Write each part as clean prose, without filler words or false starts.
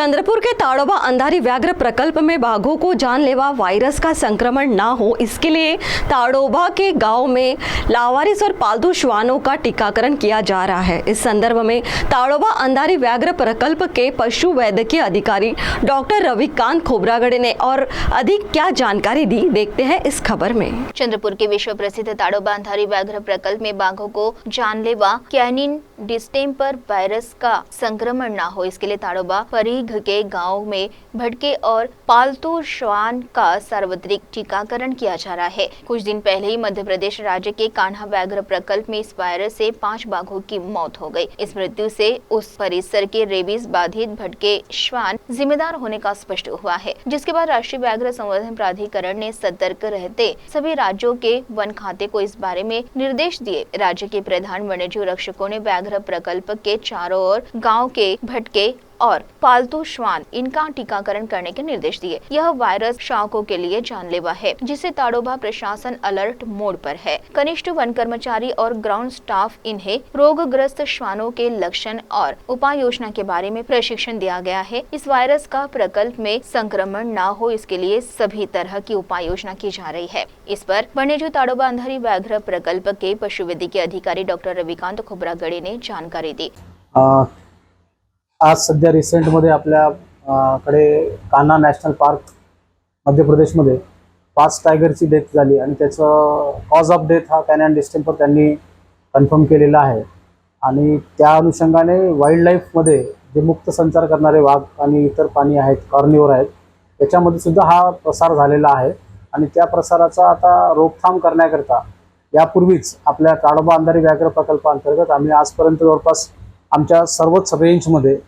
चंद्रपुर के ताड़ोबा अंधारी व्याघ्र प्रकल्प में बाघों को जानलेवा वायरस का संक्रमण ना हो, इसके लिए ताड़ोबा के गांव में लावारिस और पालतू श्वानों का टीकाकरण किया जा रहा है। इस संदर्भ में ताड़ोबा अंधारी व्याघ्र प्रकल्प के पशु वैद्यकीय अधिकारी डॉक्टर रविकांत खोब्रागड़े ने और अधिक क्या जानकारी दी, देखते हैं इस खबर में। चंद्रपुर के विश्व प्रसिद्ध ताड़ोबा अंधारी व्याघ्र प्रकल्प में बाघों को जानलेवा कैनिन डिस्टेम्पर वायरस का संक्रमण ना हो, इसके लिए ताड़ोबा परीघ के गांव में भटके और पालतू श्वान का सार्वत्रिक टीकाकरण किया जा रहा है। कुछ दिन पहले ही मध्य प्रदेश राज्य के कान्हा व्याघ्र प्रकल्प में इस वायरस से 5 बाघों की मौत हो गई। इस मृत्यु से उस परिसर के रेबीज बाधित भटके श्वान जिम्मेदार होने का स्पष्ट हुआ है, जिसके बाद राष्ट्रीय व्याघ्र संवर्धन प्राधिकरण ने सतर्क रहते सभी राज्यों के वन खाते को इस बारे में निर्देश दिए। राज्य के प्रधान वन्यजीव रक्षकों ने व्याघ्र प्रकल्प के चारों ओर गाँव के भटके और पालतू श्वान इनका टीकाकरण करने के निर्देश दिए। यह वायरस शावकों के लिए जानलेवा है, जिससे ताड़ोबा प्रशासन अलर्ट मोड पर है। कनिष्ठ वन कर्मचारी और ग्राउंड स्टाफ इन्हें रोगग्रस्त श्वानों के लक्षण और उपाय योजना के बारे में प्रशिक्षण दिया गया है। इस वायरस का प्रकल्प में संक्रमण न हो, इसके लिए सभी तरह की उपाय योजना की जा रही है। इस पर वन्यजीव ताड़ोबा अंधारी व्याघ्र प्रकल्प के पशु वैद्यकीय अधिकारी डॉक्टर रविकांत खोब्रागड़े ने जानकारी दी। आज सध्या रिसेंटमध्ये आपल्याकडे कान्हा नॅशनल पार्क मध्य प्रदेशमध्ये 5 टायगरची डेथ झाली आणि त्याचं कॉज ऑफ डेथ हा कॅनिन डिस्टेम्पर त्यांनी कन्फर्म केलेला आहे। आणि त्या अनुषंगाने वाईल्ड लाईफमध्ये जे मुक्त संचार करणारे वाघ आणि इतर प्राणी आहेत, कॉर्निव्होर आहेत, त्याच्यामध्ये सुद्धा हा प्रसार झालेला आहे। आणि त्या प्रसाराचा आता रोकथाम करण्याकरता यापूर्वीच आपल्या ताडोबा अंधारी व्याघ्र प्रकल्पाअंतर्गत आम्ही आजपर्यंत जवळपास आमच्या सर्वच रेंजमध्ये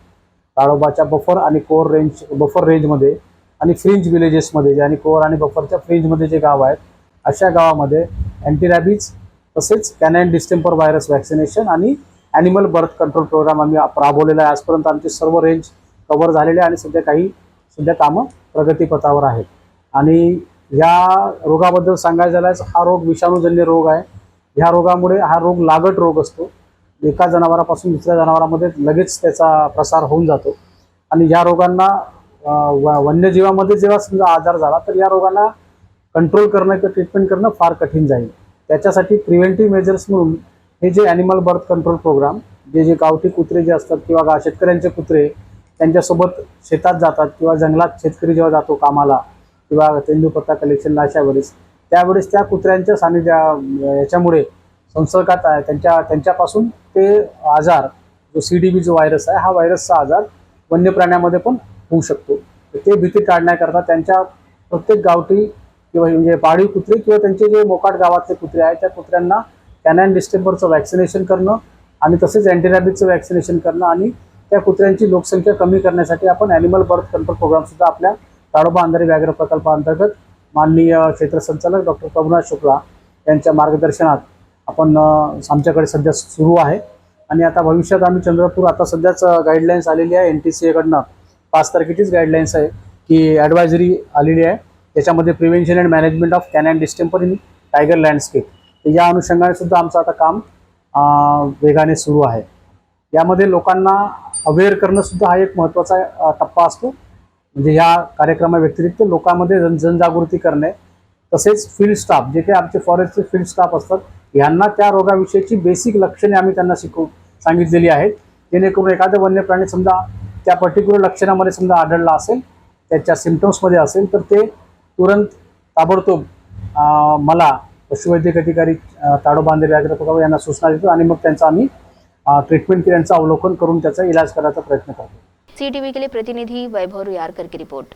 ताडोबाच्या बफर आणि कोर रेंजमध्ये आणि फ्रिंज विलेजेसमध्ये, जे आणि कोर आणि बफरच्या फ्रिंजमध्ये जे गाव आहेत अशा गावामध्ये अँटी रॅबीज तसेच कॅनिन डिस्टेम्पर व्हायरस वॅक्सिनेशन आणि ॲनिमल बर्थ कंट्रोल प्रोग्राम आम्ही राबवलेला आहे। आजपर्यंत आमचे सर्व रेंज कव्हर झालेले आणि सध्या कामं प्रगतीपथावर आहेत। आणि या रोगाबद्दल सांगायचं झाल्यास हा रोग विषाणूजन्य रोग आहे। ह्या रोगामुळे हा रोग लागट रोग असतो। एका जनावरापासून दुसऱ्या जनावरामध्ये लगेच त्याचा प्रसार होऊन जातो। आणि या रोगांना वन्यजीवामध्ये जेव्हा समजा आजार झाला तर या रोगांना कंट्रोल करणं किंवा ट्रीटमेंट करणं फार कठीण जाईल। त्याच्यासाठी प्रिव्हेंटिव्ह मेजर्स म्हणून हे जे ॲनिमल बर्थ कंट्रोल प्रोग्राम, जे गावठी कुत्रे जे असतात किंवा शेतकऱ्यांचे कुत्रे त्यांच्यासोबत शेतात जातात किंवा जंगलात शेतकरी जेव्हा जातो कामाला किंवा तेंदूपत्ता कलेक्शनला अशा वेळेस, त्यावेळेस त्या कुत्र्यांच्या याच्यामुळे संसर्गात आहे त्यांच्यापासून ते आजार जो CDB जो व्हायरस आहे, हा व्हायरसचा आजार वन्य प्राण्यांमध्ये पण होऊ शकतो। ते भीती टाळण्याकरता त्यांच्या प्रत्येक गावठी किंवा म्हणजे पाळीव कुत्रे किंवा त्यांचे जे मोकाट गावातले कुत्रे आहेत त्या कुत्र्यांना कॅनिन डिस्टेम्परचं वॅक्सिनेशन करणं आणि तसेच अँटी रॅबीजचं वॅक्सिनेशन करणं आणि त्या कुत्र्यांची लोकसंख्या कमी करण्यासाठी आपण ॲनिमल बर्थ कंट्रोल प्रोग्राम सुद्धा आपल्या ताडोबा अंधारी व्याघ्र प्रकल्पाअंतर्गत माननीय क्षेत्र संचालक डॉक्टर प्रभुनाथ शुक्ला यांच्या मार्गदर्शनात आपण आमच्याकडे सध्या सुरू आहे। आणि आता भविष्यात आम्ही चंद्रपूर आता सध्याच गाईडलाईन्स आलेली आहे NTCA कडनं 5 तारखेचीच गाईडलाईन्स आहे की ॲडवायझरी आलेली आहे, त्याच्यामध्ये prevention and management of canine distemper in tiger landscape, या अनुषंगाने सुद्धा आमचं आता काम वेगाने सुरू आहे। यामध्ये लोकांना अवेअर करणं सुद्धा हा एक महत्त्वाचा टप्पा असतो। म्हणजे ह्या कार्यक्रमाव्यतिरिक्त लोकांमध्ये जनजागृती करणे, तसेच फील्ड स्टाफ जे काही आमचे फॉरेस्टचे फील्ड स्टाफ असतात यांना त्या रोगाविषयीची बेसिक लक्षणे आम्ही त्यांना सांगितलेली आहेत, जेणेकरून एखादा वन्य प्राणी समजा त्या पर्टिक्युलर लक्षणामध्ये समजा आढळला असेल, त्याच्या सिम्पटम्समध्ये असेल, तर ते तुरंत ताबडतोब मला पशुवैद्यक अधिकारी ताडोबा अंधारी व्याघ्र प्रकल्प यांना सूचना देतो आणि मग त्यांचा आम्ही ट्रीटमेंट त्यांचं अवलोकन करून त्याचा इलाज करायचा प्रयत्न करतो। CTV के लिए प्रतिनिधि वैभव रुयारकर की रिपोर्ट।